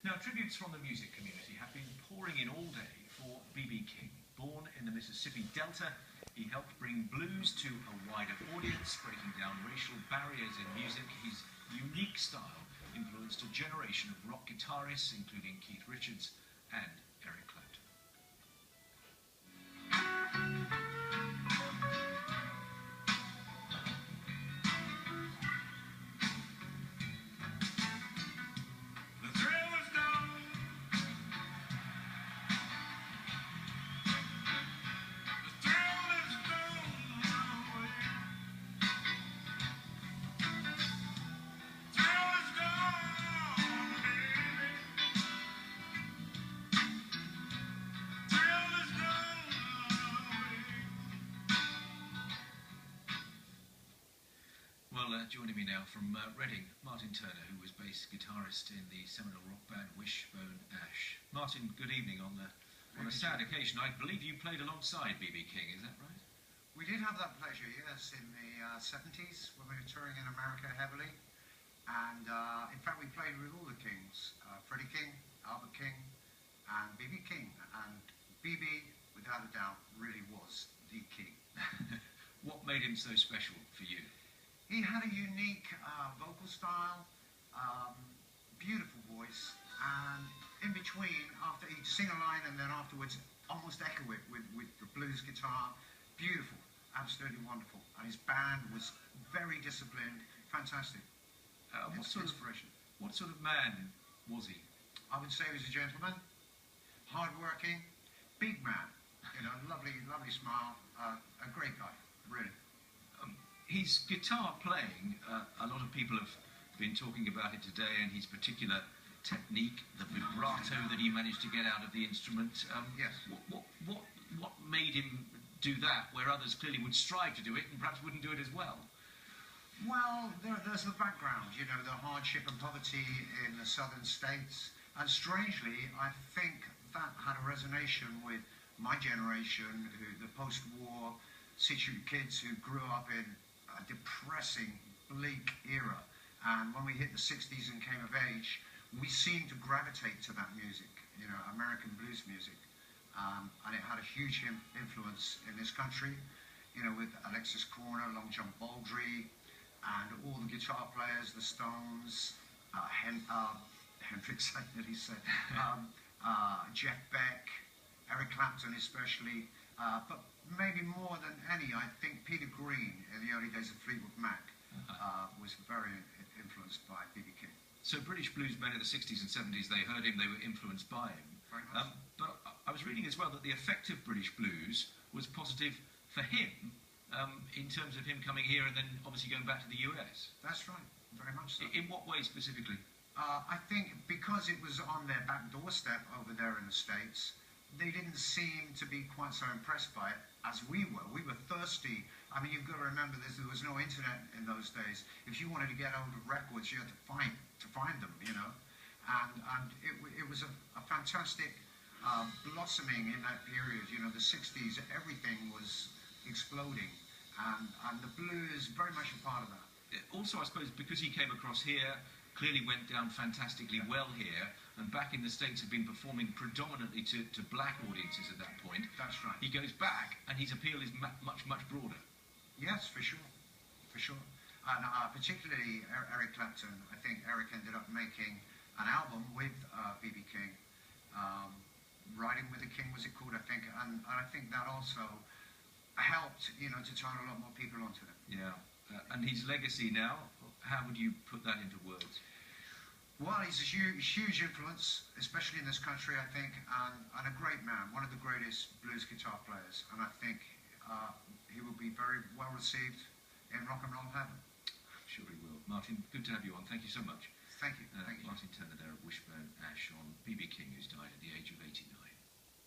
Now, tributes from the music community have been pouring in all day for B.B. King. Born in the Mississippi Delta, he helped bring blues to a wider audience, breaking down racial barriers in music. His unique style influenced a generation of rock guitarists, including Keith Richards and Eric Clapton. Well, joining me now from Reading, Martin Turner, who was bass guitarist in the seminal rock band Wishbone Ash. Martin, good evening on a sad occasion. I believe you played alongside B.B. King, is that right? We did have that pleasure, yes, in the 70s when we were touring in America heavily. And in fact, we played with all the Kings, Freddie King, Albert King, and B.B. King. And B.B., without a doubt, really was the king. What made him so special for you? He had a unique vocal style, beautiful voice, and in between, after he'd sing a line and then afterwards almost echo it with the blues guitar. Beautiful, absolutely wonderful. And his band was very disciplined, fantastic. What sort of man was he? I would say he was a gentleman, hard-working, big man, you know, lovely smile, a great guy, really. His guitar playing, a lot of people have been talking about it today, and his particular technique, the vibrato that he managed to get out of the instrument. Yes. What made him do that, where others clearly would strive to do it and perhaps wouldn't do it as well? Well, there's the background, you know, the hardship and poverty in the southern states. And strangely, I think that had a resonation with my generation, the post-war situated kids who grew up in a depressing, bleak era. And when we hit the 60s and came of age, we seemed to gravitate to that music, you know, American blues music. And it had a huge influence in this country, you know, with Alexis Korner, Long John Baldry, and all the guitar players, the Stones, Hendrix, I nearly said, Jeff Beck, Eric Clapton especially, but maybe more than any, I think Peter Green in the early days of Fleetwood Mac was very influenced by B.B. King. So British bluesmen in the 60s and 70s, they heard him, they were influenced by him. Very much. But I was reading as well that the effect of British blues was positive for him in terms of him coming here and then obviously going back to the US. That's right, very much so. In what way specifically? I think because it was on their back doorstep over there in the States, they didn't seem to be quite so impressed by it as we were. We were thirsty. I mean, you've got to remember there was no internet in those days. If you wanted to get hold of records, you had to find them, you know. And it was a fantastic blossoming in that period. You know, the 60s, everything was exploding. And the blues very much a part of that. Also, I suppose, because he came across here, clearly went down fantastically well here, and back in the States had been performing predominantly to black audiences at that point. That's right. He goes back, and his appeal is much broader. Yes, for sure. For sure. And particularly Eric Clapton. I think Eric ended up making an album with B.B. King. Riding with the King was it called, I think. And I think that also helped, you know, to turn a lot more people onto it. Yeah. And his legacy now, how would you put that into words? Well, he's a huge influence, especially in this country, I think, and a great man, one of the greatest blues guitar players. And I think he will be very well received in rock and roll heaven. I'm sure he will. Martin, good to have you on. Thank you so much. Thank you. Thank you. Martin Turner there of Wishbone Ash on B.B. King, who's died at the age of 89.